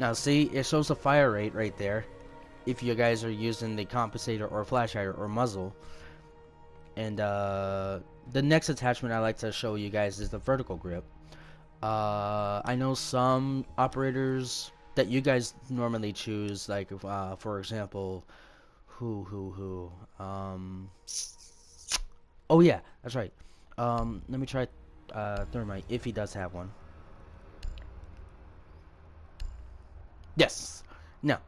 Now see, it shows the fire rate right there if you guys are using the compensator or flash hider or muzzle. And the next attachment I like to show you guys is the vertical grip. I know some operators that you guys normally choose, like for example, oh yeah, that's right. Let me try thermite if he does have one. Yes. Now,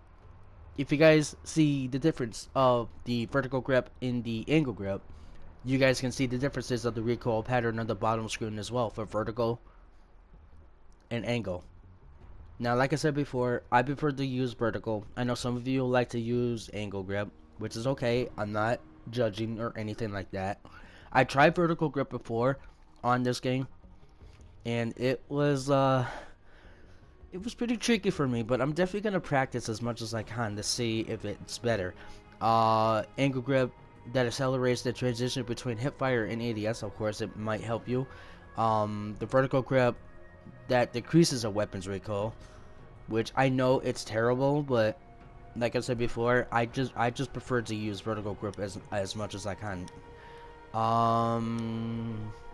if you guys see the difference of the vertical grip in the angle grip, you guys can see the differences of the recoil pattern on the bottom screen as well for vertical and angle. Now, like I said before, I prefer to use vertical. I know some of you like to use angle grip, which is okay. I'm not judging or anything like that. I tried vertical grip before on this game, and it was pretty tricky for me, but I'm definitely gonna practice as much as I can to see if it's better. Angle grip that accelerates the transition between hipfire and ADS, of course, it might help you. The vertical grip that decreases a weapon's recoil, which I know it's terrible, but like I said before, I just prefer to use vertical grip as much as I can.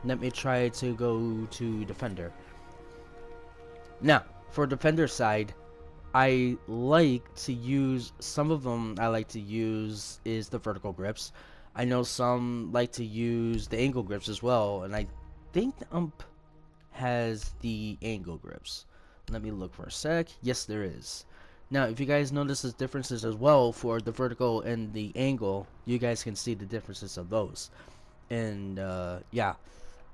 Let me try to go to defender. Now, for defender side, I like to use some of them. I like to use is the vertical grips. I know some like to use the angle grips as well, and I think the ump has the angle grips. Let me look for a sec. Yes, there is. Now, if you guys notice the differences as well for the vertical and the angle, you guys can see the differences of those. And yeah,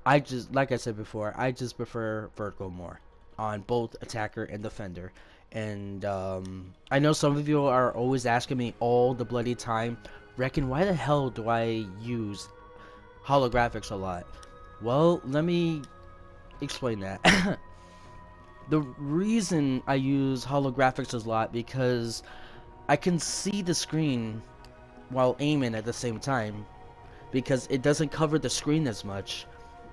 I just, like I said before, I just prefer vertical more on both attacker and defender. And I know some of you are always asking me all the bloody time, Reckon, why the hell do I use holographics a lot? Well, let me explain that. The reason I use holographics a lot because I can see the screen while aiming at the same time, because it doesn't cover the screen as much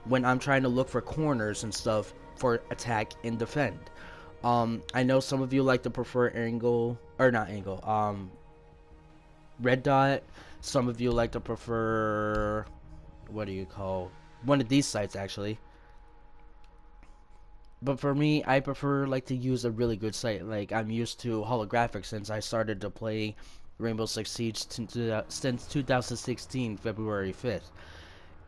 when I'm trying to look for corners and stuff for attack and defend. I know some of you like to prefer angle, or not angle, red dot. Some of you like to prefer, what do you call, one of these sites actually. But for me, I prefer like to use a really good site. Like, I'm used to holographics since I started to play Rainbow Six Siege since 2016, February 5th.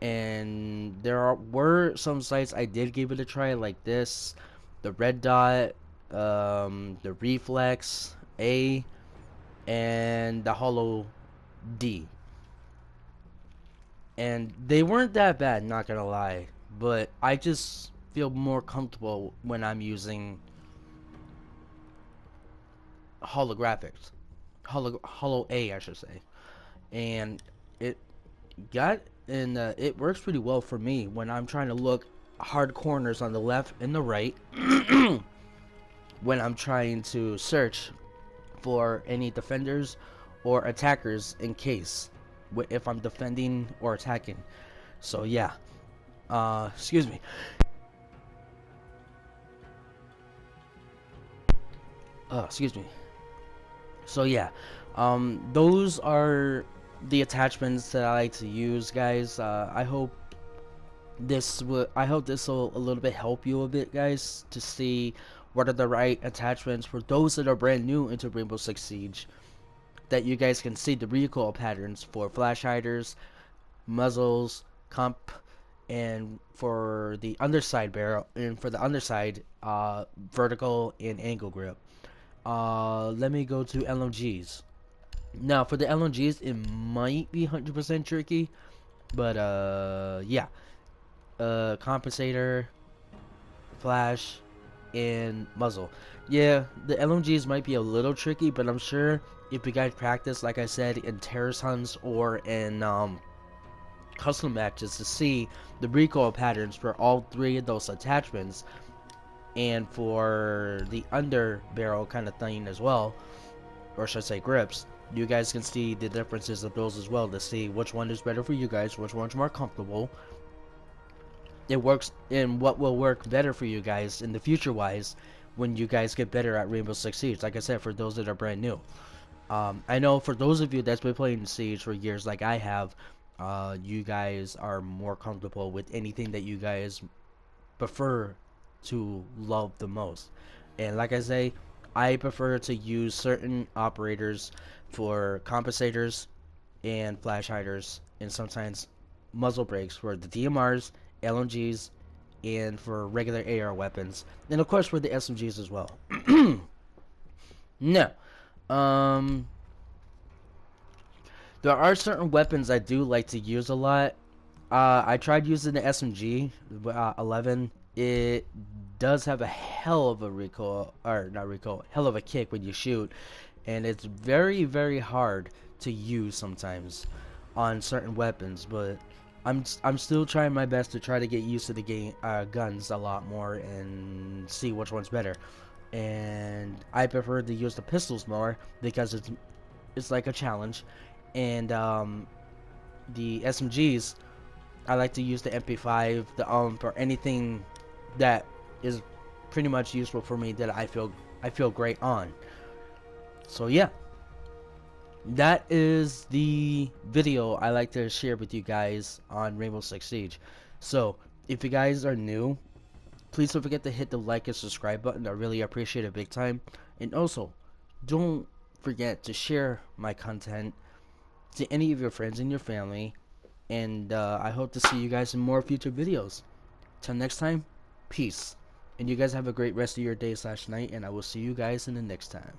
And were some sites I did give it a try, like this, the red dot, the reflex A, and the holo D. And they weren't that bad, not gonna lie. But I just feel more comfortable when I'm using holographics, holo A, I should say. And it works pretty well for me when I'm trying to look hard corners on the left and the right. When I'm trying to search for any defenders or attackers in case if I'm defending or attacking. So yeah, excuse me. Excuse me. So yeah, those are the attachments that I like to use, guys. I hope this will a little bit help you a bit, guys, to see what are the right attachments for those that are brand new into Rainbow Six Siege, that you guys can see the recoil patterns for flash hiders, muzzles, comp, and for the underside barrel, and for the underside vertical and angle grip. Let me go to LMGs. Now, for the LMGs, it might be 100% tricky, but yeah. Compensator, flash, and muzzle. Yeah, the LMGs might be a little tricky, but I'm sure if you guys practice, like I said, in terrace hunts or in custom matches to see the recoil patterns for all three of those attachments, and for the under barrel kind of thing as well, or should I say grips, you guys can see the differences of those as well to see which one is better for you guys, which one's more comfortable. It works, and what will work better for you guys in the future wise when you guys get better at Rainbow Six Siege. Like I said, for those that are brand new, I know for those of you that's been playing Siege for years, like I have, you guys are more comfortable with anything that you guys prefer to love the most. And like I say, I prefer to use certain operators for compensators and flash hiders, and sometimes muzzle brakes for the DMRs, LMGs, and for regular AR weapons, and of course for the SMGs as well. No, um, there are certain weapons I do like to use a lot. I tried using the SMG 11. It does have a hell of a recoil, or not recoil, hell of a kick when you shoot, and it's very, very hard to use sometimes on certain weapons. But I'm still trying my best to try to get used to the game guns a lot more and see which one's better. And I prefer to use the pistols more because it's like a challenge, and the SMGs, I like to use the MP5, the or anything that is pretty much useful for me that I feel great on. So yeah, that is the video I like to share with you guys on Rainbow Six Siege. So if you guys are new, please don't forget to hit the like and subscribe button. I really appreciate it big time. And also, don't forget to share my content to any of your friends and your family. And I hope to see you guys in more future videos. Till next time, peace. And you guys have a great rest of your day / night, and I will see you guys in the next time.